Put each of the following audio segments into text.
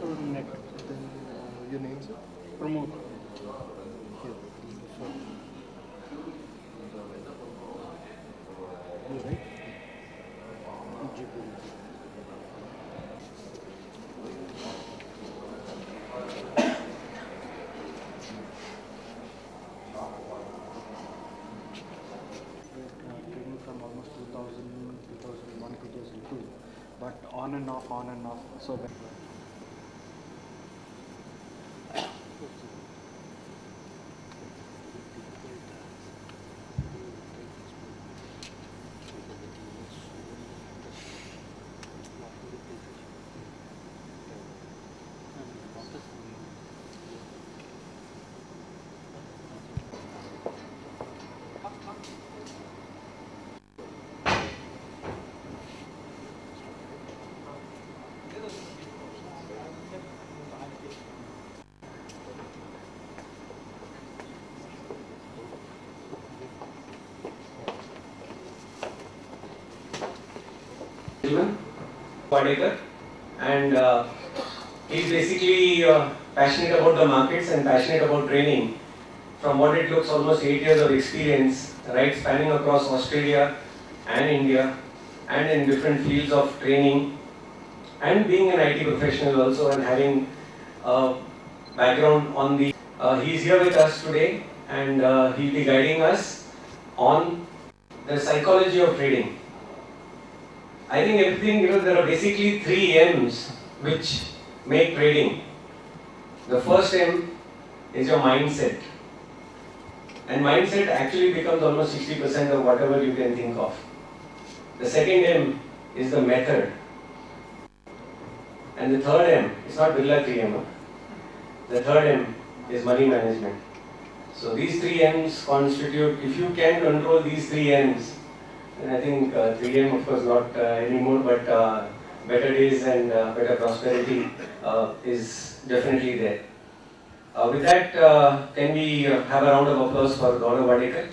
or next? Then your name, sir? Promote. Here. So, you right? GP. Training from almost 2000, 2001, 2002, but on and off, on and off. So. Wadekar, and he's basically passionate about the markets and passionate about training. From what it looks, almost 8 years of experience, right, spanning across Australia and India, and in different fields of training, and being an IT professional also, and having a background on the. He's here with us today, and he'll be guiding us on the psychology of trading. I think everything, there are basically 3 M's which make trading. The first M is your mindset. And mindset actually becomes almost 60% of whatever you can think of. The second M is the method. And the third M, it's not Birla 3M. The third M is money management. So these 3 M's constitute, if you can control these 3 M's, and I think 3M of course not anymore, but better days and better prosperity is definitely there. With that, can we have a round of applause for Gaurav Wadekar?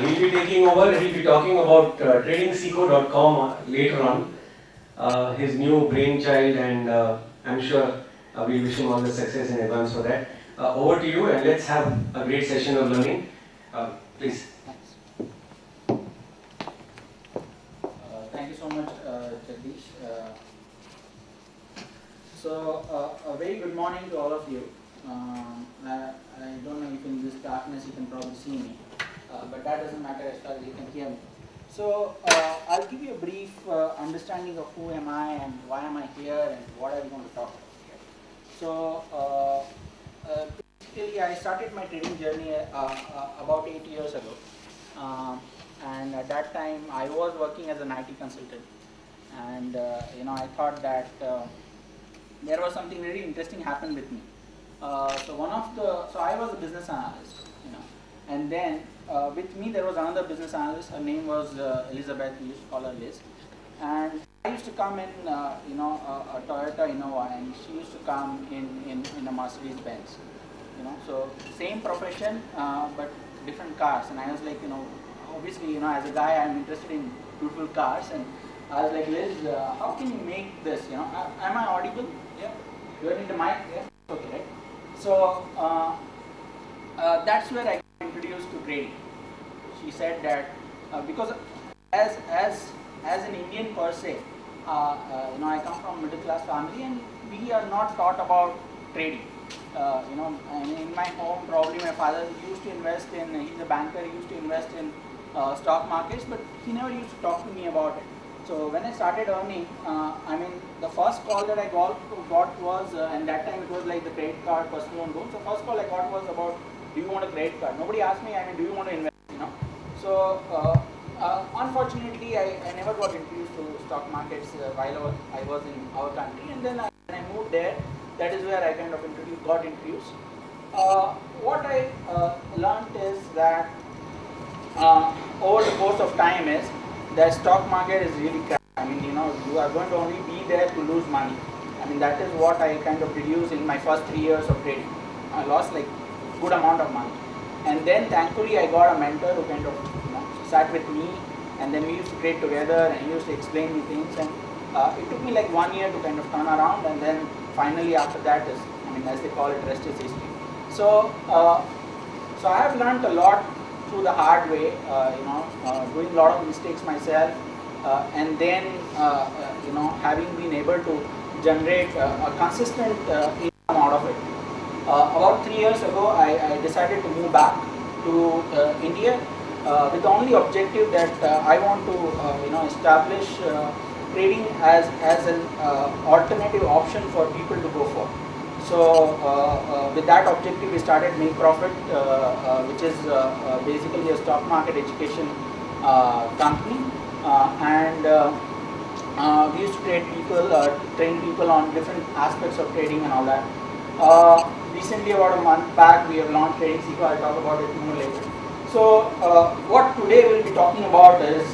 He'll be taking over, he'll be talking about tradingseco.com later on, his new brainchild, and I'm sure we wish him all the success in advance for that. Over to you, and let's have a great session of learning. Please. Thank you so much, Jagdish. A very good morning to all of you. I don't know if in this darkness you can probably see me, but that doesn't matter as far as you can hear me. So I'll give you a brief understanding of who am I and why am I here and what are we going to talk about here. So basically I started my trading journey about 8 years ago, and at that time I was working as an IT consultant, and I thought that there was something very interesting happened with me. So I was a business analyst, and then with me there was another business analyst. Her name was Elizabeth. We used to call her Liz, and I used to come in a Toyota Innova, and she used to come in a Mercedes Benz. So same profession but different cars, and I was like, obviously, as a guy I'm interested in beautiful cars, and I was like, Liz, how can you make this, am I audible? Yeah, you need the mic? Yeah, okay, right? So that's where I got introduced to trading. She said that because as an Indian per se, I come from a middle class family, and we are not taught about trading. And in my home, probably my father used to invest in, he's a banker, he used to invest in stock markets, but he never used to talk to me about it. So when I started earning, the first call that I got was, and that time it was like the credit card, personal loan. So first call I got was about, do you want a credit card? Nobody asked me, do you want to invest, So unfortunately, I never got introduced to stock markets while I was in our country, and then when I moved there, that is where I kind of got introduced. What I learned is that over the course of time is that stock market is really crap. You are going to only be there to lose money. That is what I kind of deduced in my first 3 years of trading. I lost like good amount of money, and then thankfully I got a mentor who kind of sat with me, and then we used to trade together, and he used to explain me things, and It took me like 1 year to kind of turn around, and then finally after that is, I mean, as they call it, rest is history. So, so I have learned a lot through the hard way, doing a lot of mistakes myself, and then, having been able to generate a consistent income out of it. About 3 years ago, I decided to move back to India with the only objective that I want to, establish trading as an alternative option for people to go for. So with that objective, we started Make Profit, which is basically a stock market education company, and we used to train people on different aspects of trading and all that. Recently, about a month back, we have launched Trading Seeker. I'll talk about it more later. So what today we'll be talking about is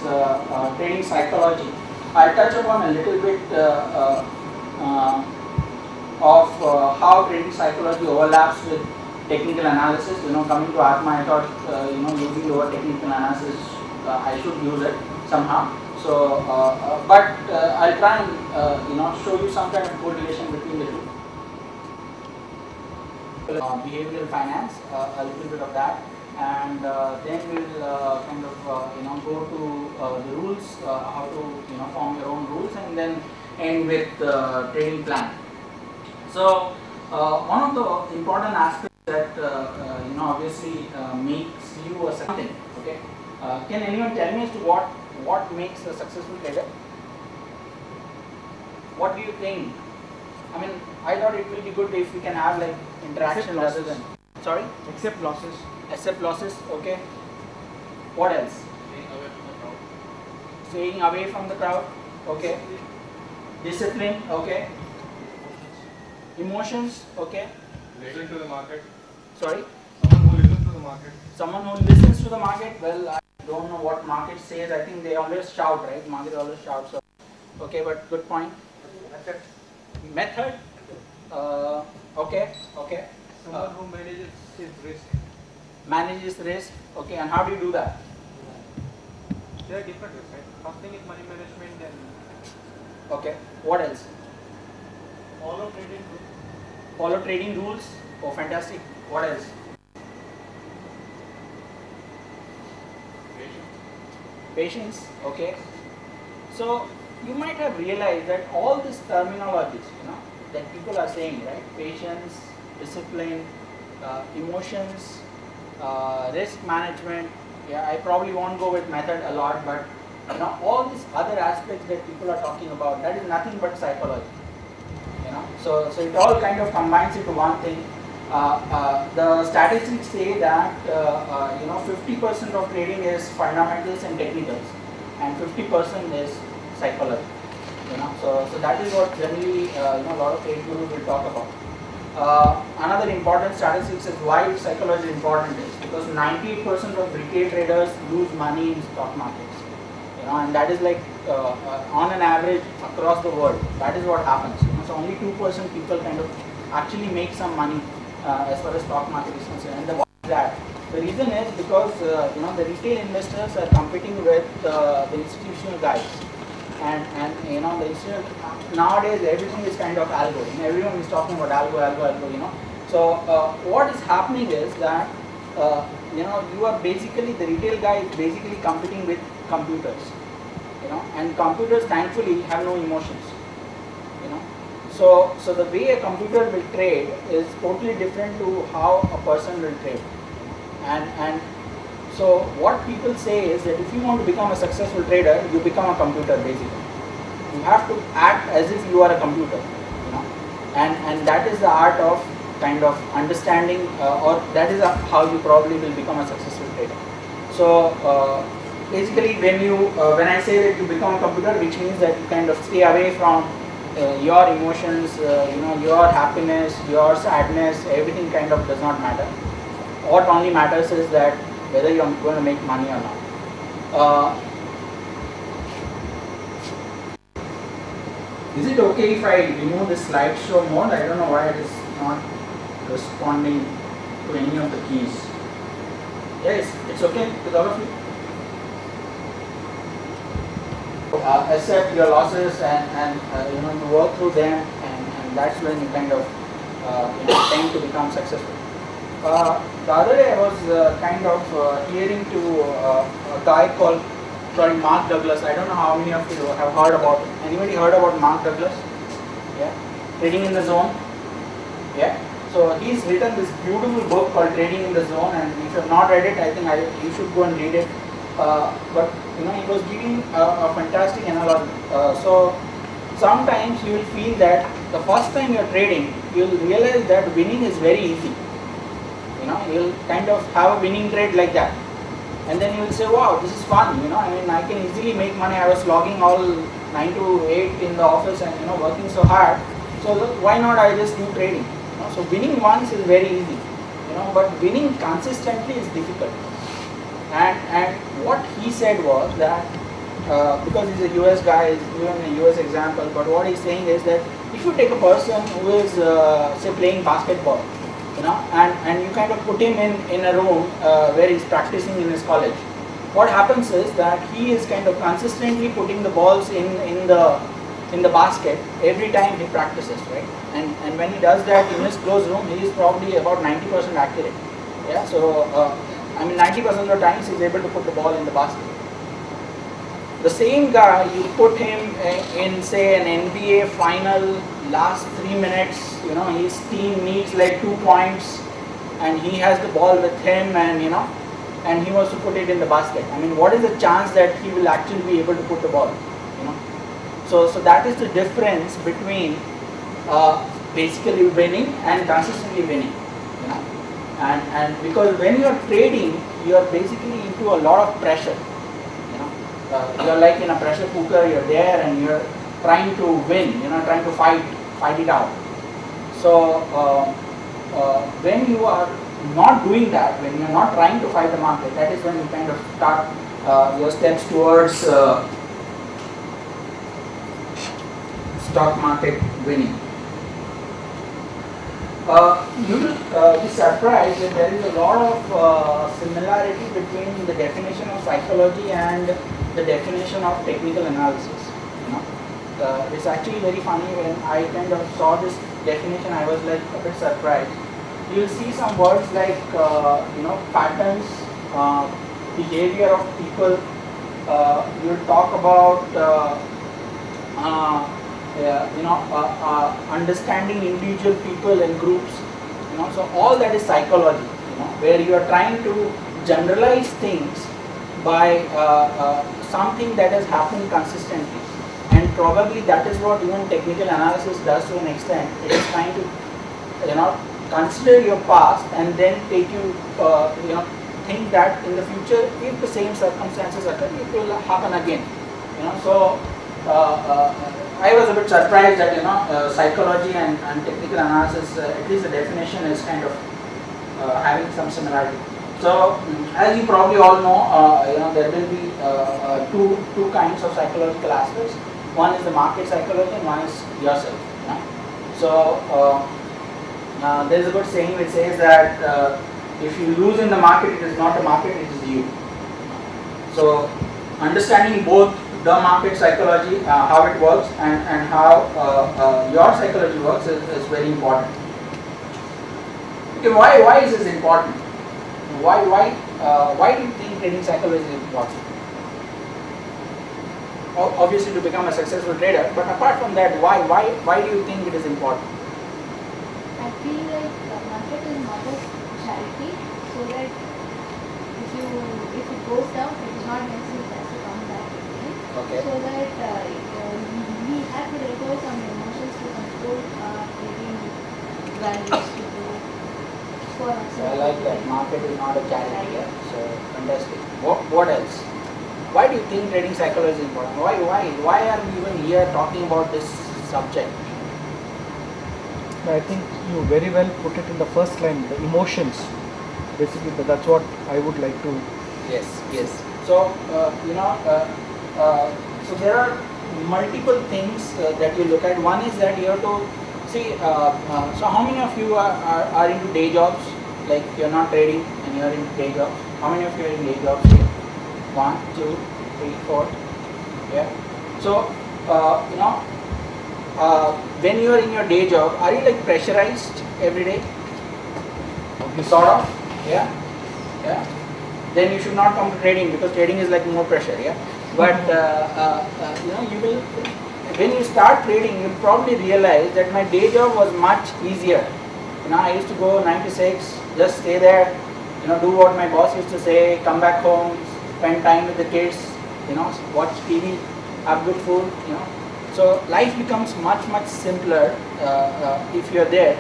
trading psychology. I'll touch upon a little bit of how trading psychology overlaps with technical analysis. Coming to ATMA, I thought using the word technical analysis, I should use it somehow. So, but I'll try and show you some kind of correlation between the two. Behavioral finance, a little bit of that, and then we'll kind of go to the rules, how to form your own rules, and then end with the trading plan. So one of the important aspects that obviously makes you a something. Okay, can anyone tell me as to what makes a successful trader? What do you think? I mean, I thought it will be good if we can have like interaction rather than. Sorry? Except losses. Except losses, okay. What else? Staying away from the crowd, okay. Discipline, okay. Emotions, okay. Listen to the market. Sorry? Someone who listens to the market. Someone who listens to the market, well, I don't know what market says. I think they always shout, right? Market always shouts. So, okay, but good point. Method. Okay. Someone who manages his risk. Manages risk. Okay, and how do you do that? There are different ways, right? First thing is money management, then Okay. What else? follow trading rules. Follow trading rules. Oh, fantastic. What else? Patience. Okay. So you might have realized that all these terminologies, that people are saying, right? Patience, discipline, emotions, risk management. Yeah, I probably won't go with method a lot, but all these other aspects that people are talking about, that is nothing but psychology. So it all kind of combines into one thing. The statistics say that 50% of trading is fundamentals and technicals, and 50% is psychology. So that is what generally a lot of trade gurus will talk about. Another important statistics is why psychology is important is because 98% of retail traders lose money in stock markets. And that is like on an average across the world. That is what happens. So only 2% people kind of actually make some money as far as stock market is concerned. And why is that? The reason is because the retail investors are competing with the institutional guys, and the institutional nowadays everything is kind of algo. Everyone is talking about algo. So what is happening is that you are basically, the retail guy is basically competing with computers. And computers thankfully have no emotions. So the way a computer will trade is totally different to how a person will trade. And so what people say is that if you want to become a successful trader, you become a computer basically. You have to act as if you are a computer, and that is the art of kind of understanding, or that is how you probably will become a successful trader. So basically, when I say that you become a computer, which means that you kind of stay away from your emotions, your happiness, your sadness, everything kind of does not matter. What only matters is that whether you are going to make money or not. Is it okay if I remove this slideshow mode? I don't know why it is not responding to any of the keys. Yes, it's okay with all of you? accept your losses and you work through them, and that's when you kind of tend to become successful. The other day I was kind of hearing to a guy called Mark Douglas. I don't know how many of you have heard about him. Anybody heard about Mark Douglas? Yeah, Trading in the Zone. Yeah. So he's written this beautiful book called Trading in the Zone, and if you have not read it, I think you should go and read it. But he was giving a fantastic analogy. So sometimes you will feel that the first time you are trading, you will realize that winning is very easy. You'll kind of have a winning trade like that, and then you will say, "Wow, this is fun." I mean, I can easily make money. I was logging all 9 to 8 in the office and working so hard. So why not I just do trading? So winning once is very easy, but winning consistently is difficult. And what he said was that because he's a US guy, he's given a US example, but what he's saying is that if you take a person who is say playing basketball, and you kind of put him in a room where he's practicing in his college, what happens is that he is kind of consistently putting the balls in the basket every time he practices, right? And when he does that in his closed room, he is probably about 90% accurate. Yeah, so I mean 90% of the times he's able to put the ball in the basket. The same guy, you put him in say an NBA final, last 3 minutes, his team needs like 2 points, and he has the ball with him, and he wants to put it in the basket. I mean, what is the chance that he will actually be able to put the ball? So that is the difference between basically winning and consistently winning. And because when you are trading, you are basically into a lot of pressure. You are like in a pressure cooker. You're there and you're trying to win. Trying to fight it out. So when you are not doing that, when you are not trying to fight the market, that is when you kind of start your steps towards stock market winning. You will be surprised that there is a lot of similarity between the definition of psychology and the definition of technical analysis. It's actually very funny. When I kind of saw this definition, I was like a bit surprised. You will see some words like patterns, behavior of people. You will talk about understanding individual people and groups. So all that is psychology. Where you are trying to generalize things by something that has happened consistently, and probably that is what even technical analysis does to an extent. It is trying to consider your past and then take you think that in the future, if the same circumstances occur, it will happen again. So I was a bit surprised that psychology and technical analysis, at least the definition is kind of having some similarity. So as you probably all know, there will be two kinds of psychological aspects. One is the market psychology and one is yourself. So there is a good saying which says that if you lose in the market, it is not the market, it is you. So understanding both the market psychology, how it works, and how your psychology works is very important. Okay, why is this important? Why do you think trading psychology is important? Obviously to become a successful trader, but apart from that, why do you think it is important? I feel like the market is not a charity, so that if it goes down, it is not necessary it has to come back again. Okay. So that we have to let go some emotions to control our trading values to go for us. So I like that. Market is not a charity. Yeah? So fantastic. What else? Why do you think trading psychology is important? Why are we even here talking about this subject? I think you very well put it in the first line, the emotions. Basically, that's what I would like to. Yes. So, so there are multiple things that you look at. One is that you have to see, so how many of you are into day jobs? Like you're not trading and you're into day jobs. How many of you are in day jobs here? 1, 2, 3, 4. Yeah. So, when you are in your day job, are you like pressurized every day? Sort of, yeah, yeah. Then you should not come to trading because trading is like more pressure, yeah. But you will, when you start trading, you probably realize that my day job was much easier. I used to go 9 to 6, just stay there, do what my boss used to say, come back home, spend time with the kids, watch TV, have good food, So life becomes much simpler if you are there.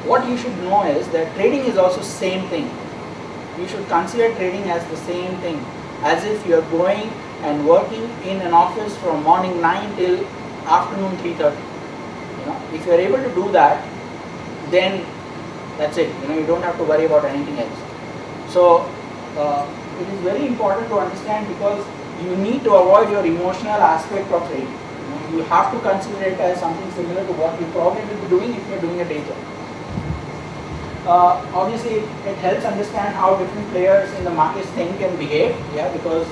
What you should know is that trading is also same thing. You should consider trading as the same thing, as if you are going and working in an office from morning 9 till afternoon 3:30. If you are able to do that, then that's it. You don't have to worry about anything else. So it is very important to understand, because you need to avoid your emotional aspect of trading. You have to consider it as something similar to what you probably will be doing if you are doing a day job. Obviously, it helps understand how different players in the markets think and behave. Yeah, because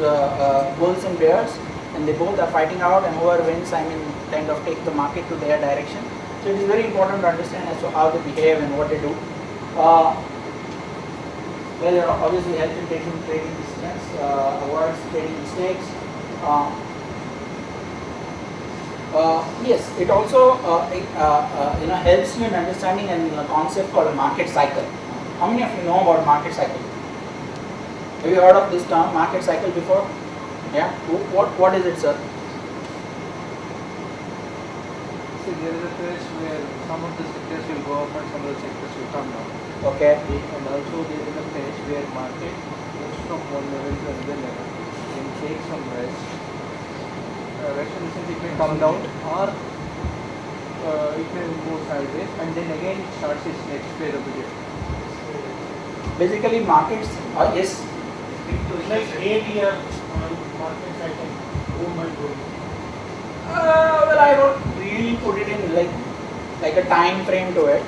bulls and bears, and they both are fighting out, and whoever wins, kind of take the market to their direction. So it is very important to understand as to how they behave and what they do. Well, obviously help in taking trading decisions, avoids trading mistakes. Yes, it also helps you in understanding a concept called a market cycle. How many of you know about market cycle? Have you heard of this term, market cycle, before? Yeah. What is it, sir? So there is a phase where some of the sectors will go up and some of the sectors will come down. Okay. And also there is a phase where market moves from one level to another level and takes some rest. Rest in the sense it may come down, or it may go sideways, and then again it starts its next phase of the day. Basically, markets. Yes. Like 8-year market cycle movement. Well, I don't really put it in like a time frame to it.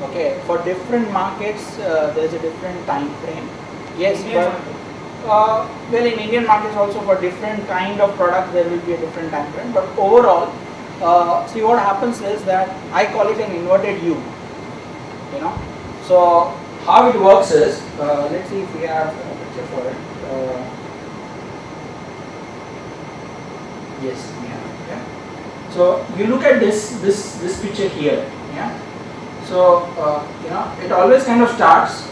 Okay, for different markets, there's a different time frame. Yes, well, in Indian markets also, for different kind of products there will be a different time frame. But overall, see, what happens is that I call it an inverted U. So how it works is, let's see if we have a picture for it. Yes, we have. Yeah. So you look at this picture here. Yeah. So it always kind of starts.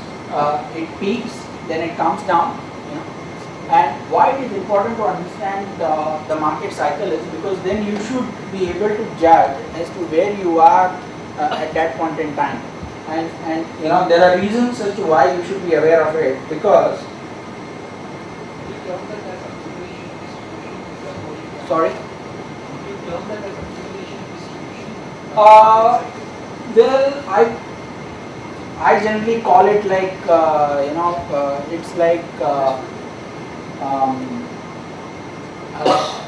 It peaks, then it comes down. And why it is important to understand the market cycle is because then you should be able to judge as to where you are at that point in time. And there are reasons as to why you should be aware of it, because sorry. Well, I generally call it like it's like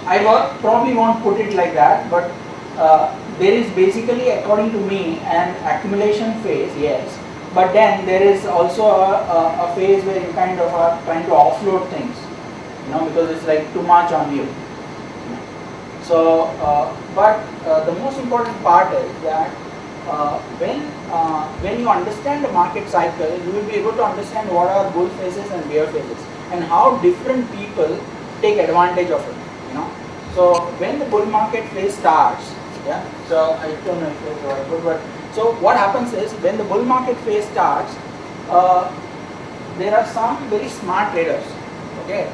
I probably won't put it like that, but there is basically, according to me, an accumulation phase, yes. But then there is also a phase where you kind of are trying to offload things, because it's like too much on you. So, but the most important part is that when you understand the market cycle, you will be able to understand what are bull phases and bear phases, and how different people take advantage of it. So when the bull market phase starts, yeah. So I don't know if it's right, but so what happens is when the bull market phase starts, there are some very smart traders. Okay.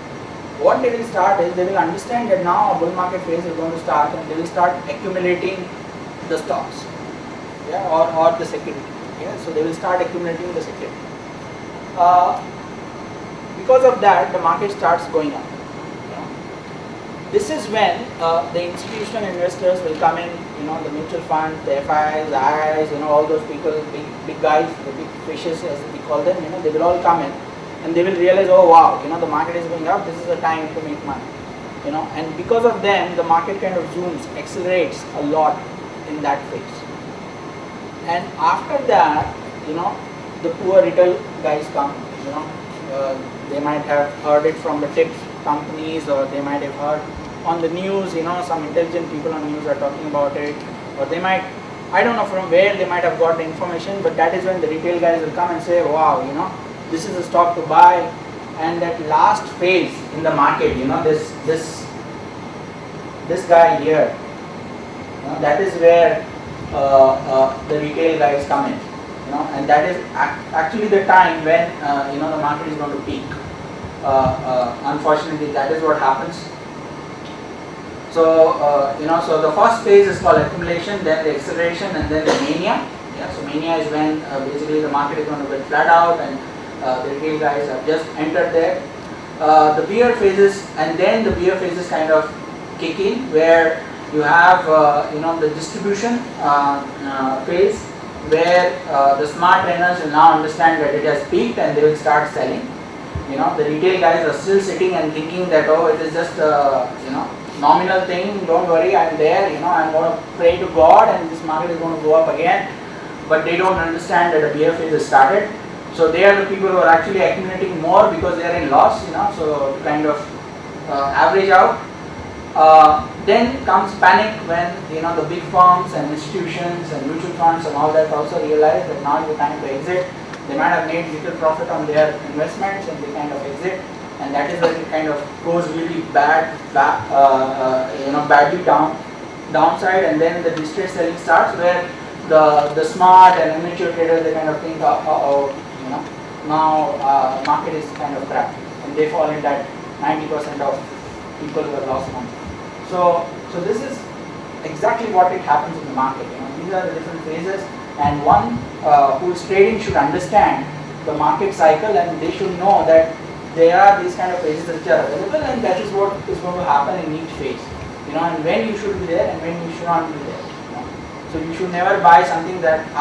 What they will start is they will understand that now a bull market phase is going to start, and they will start accumulating the stocks, yeah, or the security. Yeah, so they will start accumulating the security. Because of that, the market starts going up. This is when the institutional investors will come in. The mutual funds, the FIs, the IIs, all those people, big guys, the big fishes as we call them. They will all come in. And they will realize, oh wow, the market is going up, this is the time to make money. And because of them, the market kind of zooms, accelerates a lot in that phase. And after that, the poor retail guys come, they might have heard it from the tip companies, or they might have heard on the news, some intelligent people on news are talking about it, or they might, I don't know from where they might have got the information, but that is when the retail guys will come and say, wow, this is a stock to buy. And that last phase in the market, this guy here, that is where the retail guys come in, and that is actually the time when the market is going to peak. Unfortunately, that is what happens. So so the first phase is called accumulation, then the acceleration, and then the mania. Yeah, so mania is when basically the market is going to get flat out and the retail guys have just entered there. The bear phases, and then the bear phases kind of kick in, where you have the distribution phase, where the smart trainers will now understand that it has peaked and they will start selling. The retail guys are still sitting and thinking that, oh, it is just nominal thing, don't worry, I'm there, I'm going to pray to God and this market is going to go up again. But they don't understand that a bear phase has started. So they are the people who are actually accumulating more because they are in loss, so to kind of average out. Then comes panic when the big firms and institutions and mutual funds and all that also realize that now is the time to exit. They might have made little profit on their investments and they kind of exit, and that is when it kind of goes really badly downside, and then the distressed selling starts, where the smart and immature traders, they kind of think, now market is kind of crap, and they fall in that 90% of people who have lost money. So this is exactly what it happens in the market. These are the different phases, and one who is trading should understand the market cycle, and they should know that there are these kind of phases which are available, and that is what is going to happen in each phase. And when you should be there and when you should not be there. So you should never buy something that